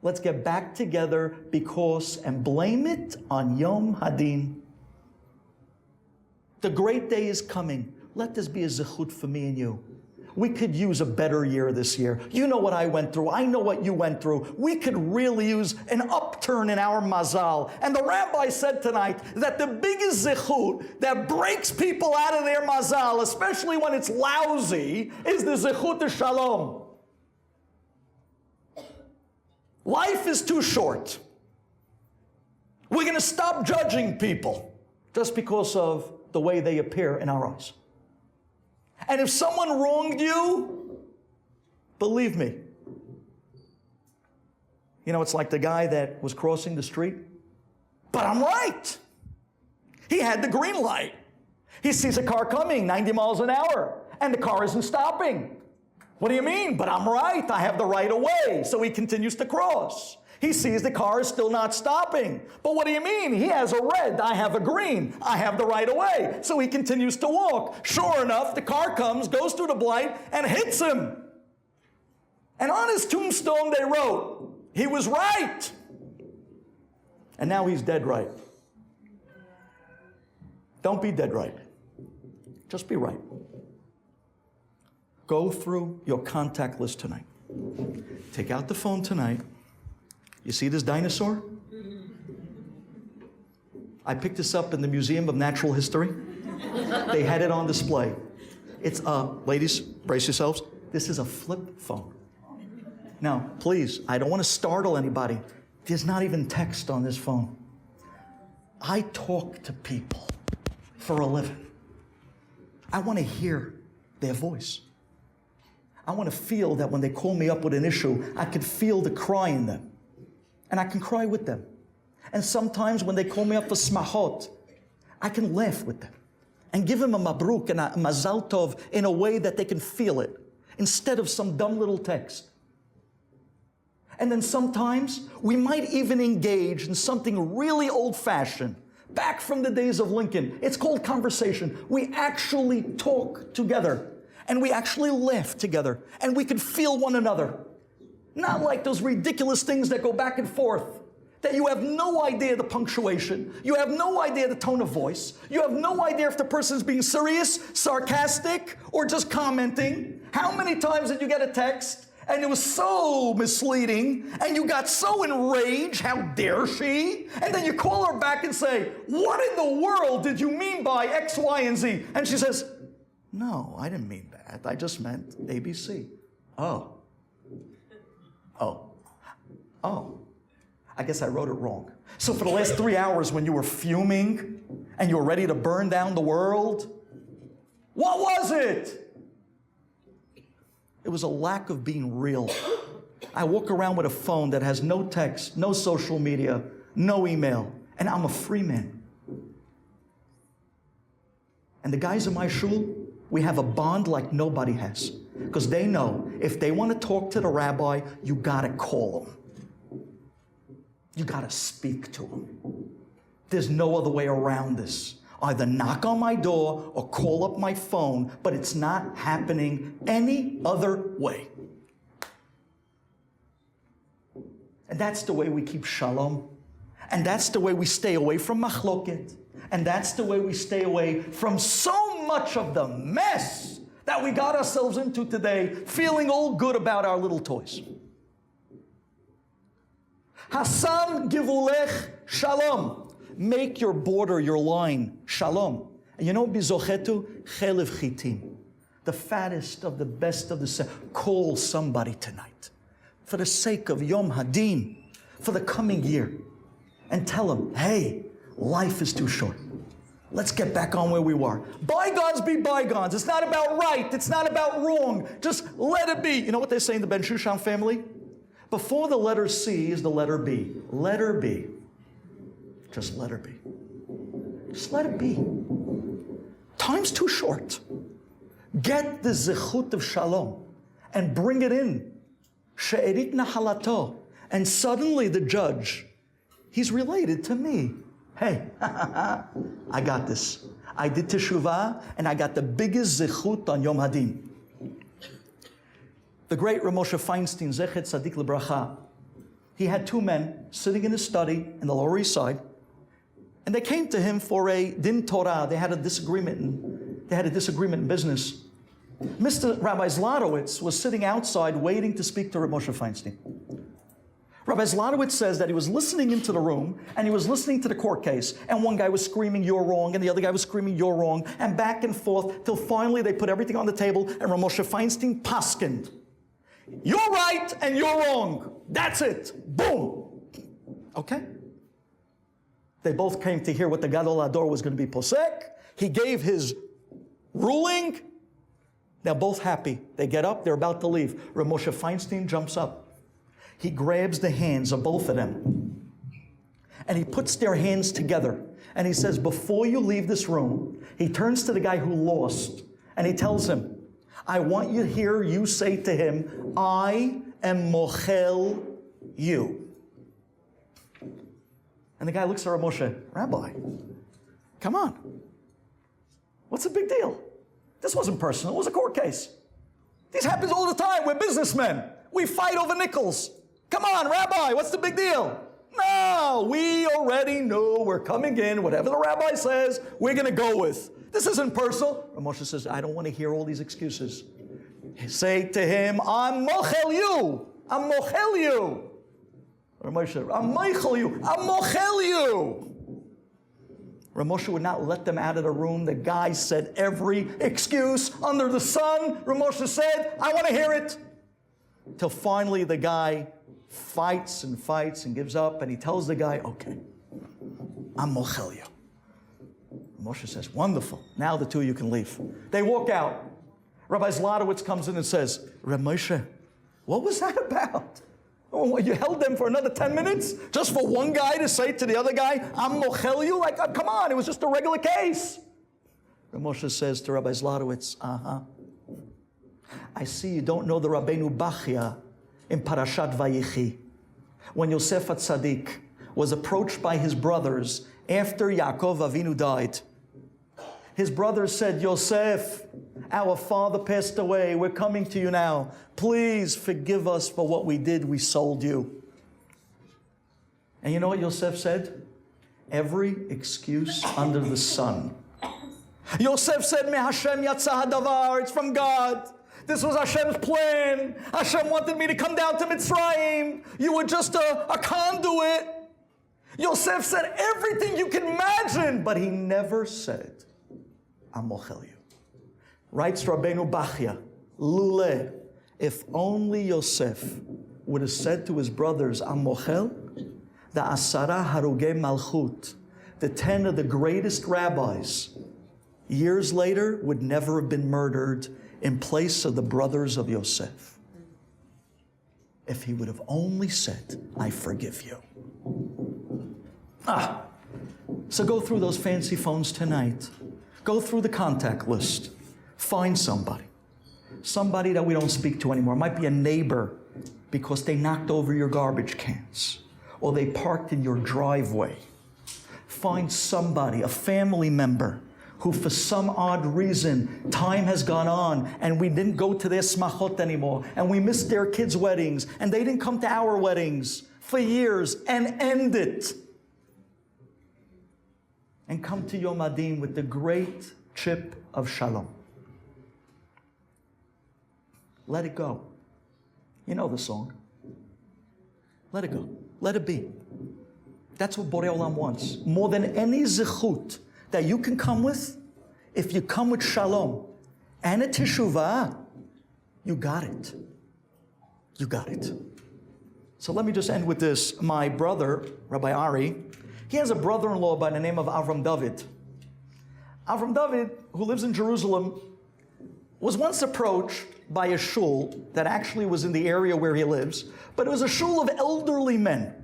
Let's get back together and blame it on Yom Hadin. The great day is coming. Let this be a zechut for me and you. We could use a better year this year. You know what I went through. I know what you went through. We could really use an upturn in our mazal. And the rabbi said tonight that the biggest zechut that breaks people out of their mazal, especially when it's lousy, is the zechut of shalom. Life is too short. We're going to stop judging people just because of the way they appear in our eyes. And if someone wronged you, believe me, it's like the guy that was crossing the street. But I'm right. He had the green light. He sees a car coming 90 miles an hour, and the car isn't stopping. What do you mean? But I'm right. I have the right of way. So he continues to cross. He sees the car is still not stopping. But what do you mean? He has a red. I have a green. I have the right of way. So he continues to walk. Sure enough, the car comes, goes through the blight, and hits him. And on his tombstone they wrote, he was right. And now he's dead right. Don't be dead right. Just be right. Go through your contact list tonight. Take out the phone tonight. You see this dinosaur? I picked this up in the Museum of Natural History. They had it on display. It's ladies, brace yourselves. This is a flip phone. Now, please, I don't want to startle anybody. There's not even text on this phone. I talk to people for a living. I want to hear their voice. I want to feel that when they call me up with an issue, I can feel the cry in them. And I can cry with them. And sometimes when they call me up for smachot, I can laugh with them and give them a mabruk and a mazal tov in a way that they can feel it, instead of some dumb little text. And then sometimes we might even engage in something really old-fashioned, back from the days of Lincoln. It's called conversation. We actually talk together, and we actually laugh together, and we can feel one another. Not like those ridiculous things that go back and forth, that you have no idea the punctuation, you have no idea the tone of voice, you have no idea if the person's being serious, sarcastic, or just commenting. How many times did you get a text and it was so misleading, and you got so enraged, how dare she? And then you call her back and say, what in the world did you mean by X, Y, and Z? And she says, no, I didn't mean that. I just meant ABC. Oh. I guess I wrote it wrong. So for the last 3 hours when you were fuming and you were ready to burn down the world, what was it? It was a lack of being real. I walk around with a phone that has no text, no social media, no email, and I'm a free man. And the guys in my shul, we have a bond like nobody has. Because they know if they want to talk to the rabbi, you gotta call him. You gotta speak to him. There's no other way around this. Either knock on my door or call up my phone, but it's not happening any other way. And that's the way we keep shalom. And that's the way we stay away from machloket. And that's the way we stay away from so much of the mess that we got ourselves into today, feeling all good about our little toys. Hasam givulech shalom. Make your border, your line, shalom. And you know, bizochetu chelev chitim. The fattest of the best of the call somebody tonight. For the sake of Yom Hadin, for the coming year. And tell them, hey, life is too short. Let's get back on where we were. Bygones be bygones. It's not about right. It's not about wrong. Just let it be. You know what they say in the Bensoussan family? Before the letter C is the letter B. Let her be. Just let her be. Just let it be. Time's too short. Get the zechut of shalom and bring it in. She'erit nahalato. And suddenly the judge, he's related to me. Hey, I got this. I did teshuvah, and I got the biggest zechut on Yom Hadin. The great Rav Moshe Feinstein, Zechet Tzadik Lebracha, he had two men sitting in his study in the Lower East Side, and they came to him for a din Torah. They had a disagreement in business. Mr. Rabbi Zlotowitz was sitting outside waiting to speak to Rav Moshe Feinstein. Rabbi Zlotowitz says that he was listening into the room, and he was listening to the court case, and one guy was screaming, you're wrong, and the other guy was screaming, you're wrong, and back and forth, till finally they put everything on the table, and Rav Moshe Feinstein paskined. You're right, and you're wrong. That's it. Boom. Okay? They both came to hear what the Gadol Hador was going to be posek. He gave his ruling. They're both happy. They get up, they're about to leave. Rav Moshe Feinstein jumps up. He grabs the hands of both of them. and he puts their hands together. And he says, before you leave this room, he turns to the guy who lost, and he tells him, I want you to hear you say to him, I am mochel you. And the guy looks at Rav Moshe, Rabbi, come on. What's the big deal? This wasn't personal, it was a court case. This happens all the time, we're businessmen. We fight over nickels. Come on, Rabbi, what's the big deal? No, we already know we're coming in, whatever the rabbi says, we're going to go with. This isn't personal. Rav Moshe says, I don't want to hear all these excuses. Say to him, I'm mochel you. I'm mochel you. Rav Moshe, I'm mochel you. I'm mochel you. Rav Moshe would not let them out of the room. The guy said every excuse under the sun. Rav Moshe said, I want to hear it. Till finally the guy fights and gives up, and he tells the guy, okay, I'm mochel you. Moshe says, wonderful, now the two of you can leave. They walk out. Rabbi Zlotowitz comes in and says, Reb Moshe, what was that about? Oh, you held them for another 10 minutes just for one guy to say to the other guy, I'm mochel you? Like, come on, it was just a regular case. Reb Moshe says to Rabbi Zlotowitz, I see you don't know the Rabbeinu Bachya in Parashat Vayichi, when Yosef HaTzadik was approached by his brothers after Yaakov Avinu died. His brothers said, Yosef, our father passed away. We're coming to you now. Please forgive us for what we did. We sold you. And you know what Yosef said? Every excuse under the sun. Yosef said, Me Hashem yatsa hadavar. It's from God. This was Hashem's plan. Hashem wanted me to come down to Mitzrayim. You were just a conduit. Yosef said everything you can imagine, but he never said, I'm mochel you. Writes Rabbeinu Bachya, Lule, if only Yosef would have said to his brothers, I'm mochel, the Asara Harugei Malchut, the 10 of the greatest rabbis, years later would never have been murdered in place of the brothers of Yosef. If he would have only said, I forgive you. So go through those fancy phones tonight. Go through the contact list. Find somebody. Somebody that we don't speak to anymore. It might be a neighbor because they knocked over your garbage cans or they parked in your driveway. Find somebody, a family member, who for some odd reason, time has gone on and we didn't go to their smachot anymore and we missed their kids' weddings and they didn't come to our weddings for years, and end it. And come to Yom Adin with the great chip of shalom. Let it go. You know the song. Let it go. Let it be. That's what Borei Olam wants. More than any zechut that you can come with, if you come with shalom and a teshuvah, you got it. You got it. So let me just end with this. My brother, Rabbi Ari, he has a brother-in-law by the name of Avram David. Avram David, who lives in Jerusalem, was once approached by a shul that actually was in the area where he lives, but it was a shul of elderly men.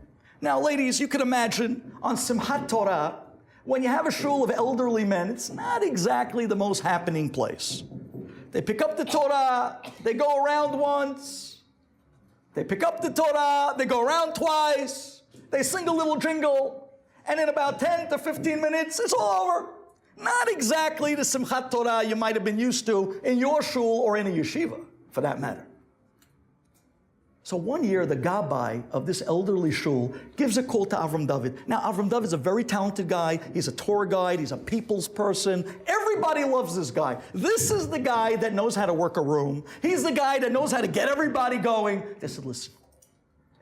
Now, ladies, you can imagine on Simchat Torah, when you have a shul of elderly men, it's not exactly the most happening place. They pick up the Torah, they go around once, they pick up the Torah, they go around twice, they sing a little jingle, and in about 10 to 15 minutes, it's all over. Not exactly the Simchat Torah you might have been used to in your shul or in a yeshiva, for that matter. So one year, the Gabbai of this elderly shul gives a call to Avram David. Now, Avram David is a very talented guy. He's a Torah guide. He's a people's person. Everybody loves this guy. This is the guy that knows how to work a room. He's the guy that knows how to get everybody going. They said, listen,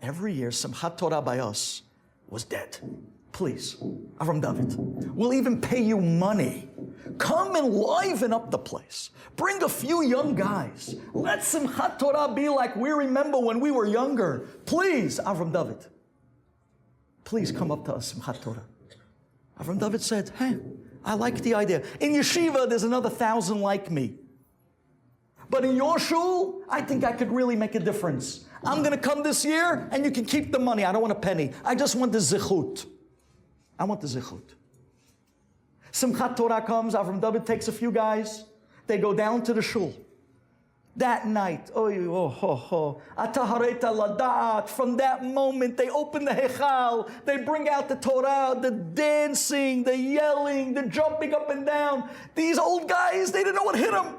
every year, Simchat Torah by us was dead. Please, Avram David, we'll even pay you money. Come and liven up the place. Bring a few young guys. Let Simchat Torah be like we remember when we were younger. Please, Avram David, please come up to us, Simchat Torah. Avram David said, hey, I like the idea. In yeshiva, there's another 1,000 like me. But in your shul, I think I could really make a difference. I'm going to come this year, and you can keep the money. I don't want a penny. I just want the zichut. I want the zichut. Simchat Torah comes, Avram David takes a few guys, they go down to the shul. That night, from that moment, they open the Hechal, they bring out the Torah, the dancing, the yelling, the jumping up and down. These old guys, they didn't know what hit them.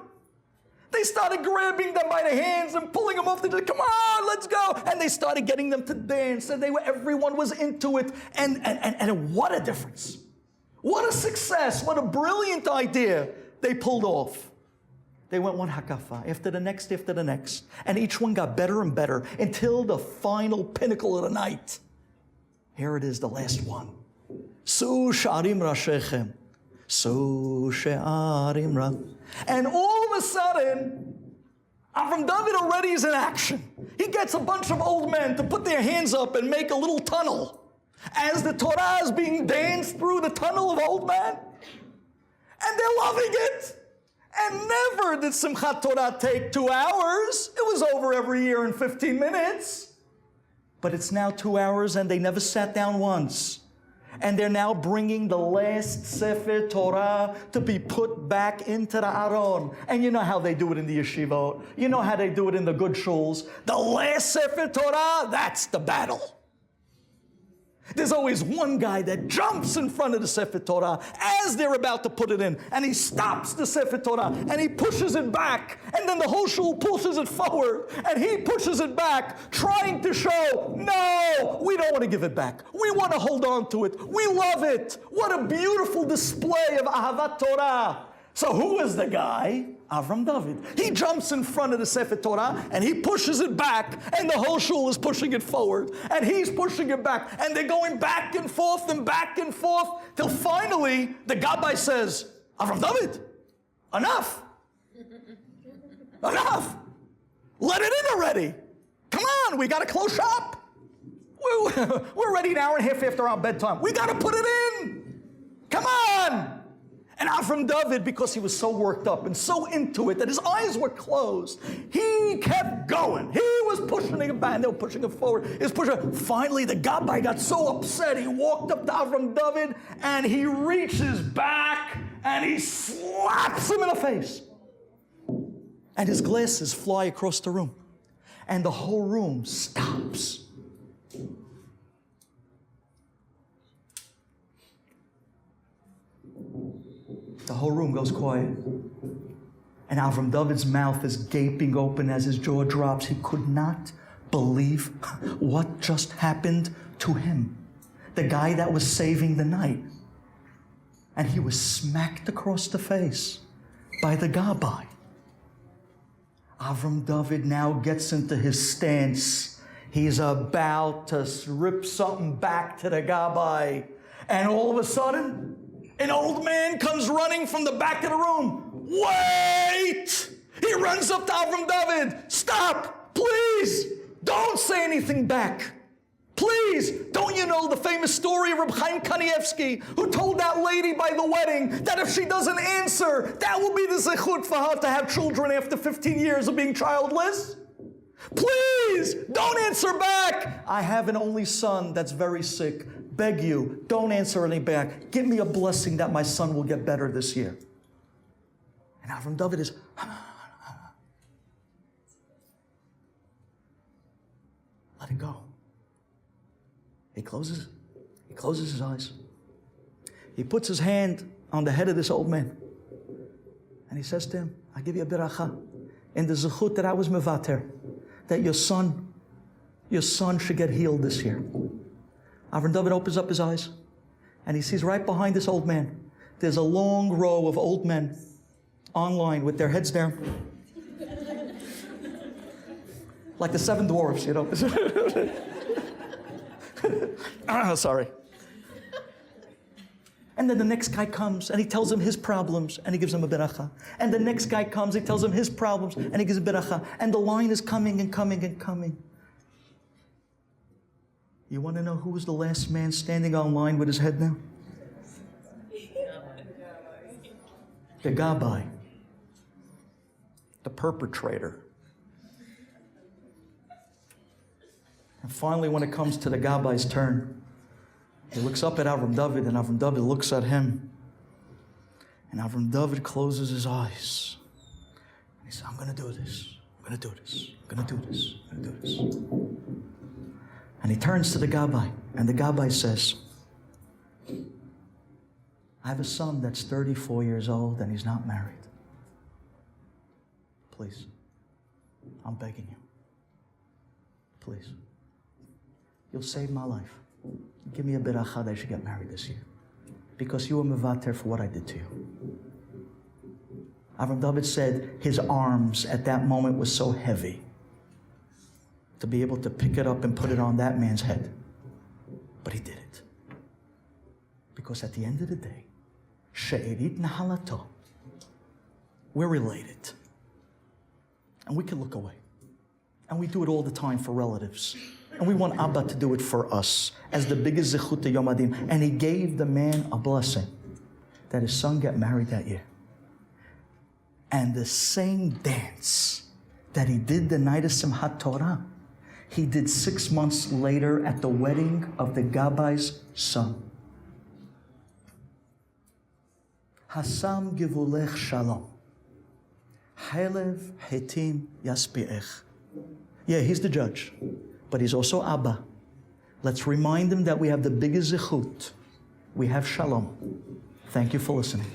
They started grabbing them by the hands and pulling them off. They said, come on, let's go. And they started getting them to dance, and everyone was into it. And what a difference. What a success. What a brilliant idea they pulled off. They went one hakafa after the next, and each one got better and better until the final pinnacle of the night. Here it is, the last one. Su sha'arim rashechem. Su she'arim ra. And all of a sudden, Avram David already is in action. He gets a bunch of old men to put their hands up and make a little tunnel. As the Torah is being danced through the tunnel of old men. And they're loving it. And never did Simchat Torah take 2 hours. It was over every year in 15 minutes. But it's now 2 hours, and they never sat down once. And they're now bringing the last Sefer Torah to be put back into the Aron. And you know how they do it in the Yeshiva. You know how they do it in the good Shoals. The last Sefer Torah, that's the battle. There's always one guy that jumps in front of the Sefer Torah as they're about to put it in, and he stops the Sefer Torah, and he pushes it back, and then the whole shul pushes it forward, and he pushes it back, trying to show, no, we don't want to give it back. We want to hold on to it. We love it. What a beautiful display of Ahavat Torah. So who is the guy? Avram David. He jumps in front of the Sefer Torah and he pushes it back, and the whole shul is pushing it forward, and he's pushing it back, and they're going back and forth till finally the Rabbi says, Avram David, enough. Enough. Let it in already. Come on, we got to close shop. We're already an hour and a half after our bedtime. We got to put it in. Come on. And Avram David, because he was so worked up and so into it that his eyes were closed, he kept going. He was pushing it back, and they were pushing it forward. He was pushing. Finally, the Rabbi got so upset, he walked up to Avram David, and he reaches back, and he slaps him in the face. And his glasses fly across the room. And the whole room stops. The whole room goes quiet. And Avram David's mouth is gaping open as his jaw drops. He could not believe what just happened to him. The guy that was saving the night. And he was smacked across the face by the Rabbi. Avram David now gets into his stance. He's about to rip something back to the Rabbi. And all of a sudden, an old man comes running from the back of the room. Wait! He runs up to Avram David. Stop! Please! Don't say anything back. Please! Don't you know the famous story of Reb Chaim Kanievsky, who told that lady by the wedding that if she doesn't answer, that will be the zechut for her to have children after 15 years of being childless? Please! Don't answer back! I have an only son that's very sick. Beg you, don't answer any back. Give me a blessing that my son will get better this year. And Avram David is, let it go. He closes his eyes. He puts his hand on the head of this old man. And he says to him, I give you a beracha in the zechut that I was mevater, that your son should get healed this year. Avram David opens up his eyes, and he sees right behind this old man, there's a long row of old men on line with their heads down. Like the 7 dwarfs, you know. Sorry. And then the next guy comes, and he tells him his problems, and he gives him a beracha. And the next guy comes, he tells him his problems, and he gives a beracha. And the line is coming and coming and coming. You want to know who was the last man standing on line with his head down? The Rabbi, the perpetrator. And finally, when it comes to the Rabbi's turn, He looks up at Avram David, and Avram David looks at him. And Avram David closes his eyes. And he says, I'm going to do this. I'm going to do this. I'm going to do this. I'm going to do this. And he turns to the Gabbai, and the Gabbai says, I have a son that's 34 years old, and he's not married. Please, I'm begging you. Please. You'll save my life. Give me a beracha that I should get married this year. Because you were mevater for what I did to you. Avram David said his arms at that moment were so heavy to be able to pick it up and put it on that man's head. But he did it. Because at the end of the day, she'erit nahalato, we're related. And we can look away. And we do it all the time for relatives. And we want Abba to do it for us as the biggest zechut to Yom Adin. And he gave the man a blessing that his son get married that year. And the same dance that he did the night of Simchat Torah, he did 6 months later at the wedding of the Gabbai's son. Hasam givulech shalom. Halev hetim yaspiech. Yeah, he's the judge, but he's also Abba. Let's remind him that we have the biggest zechut. We have shalom. Thank you for listening.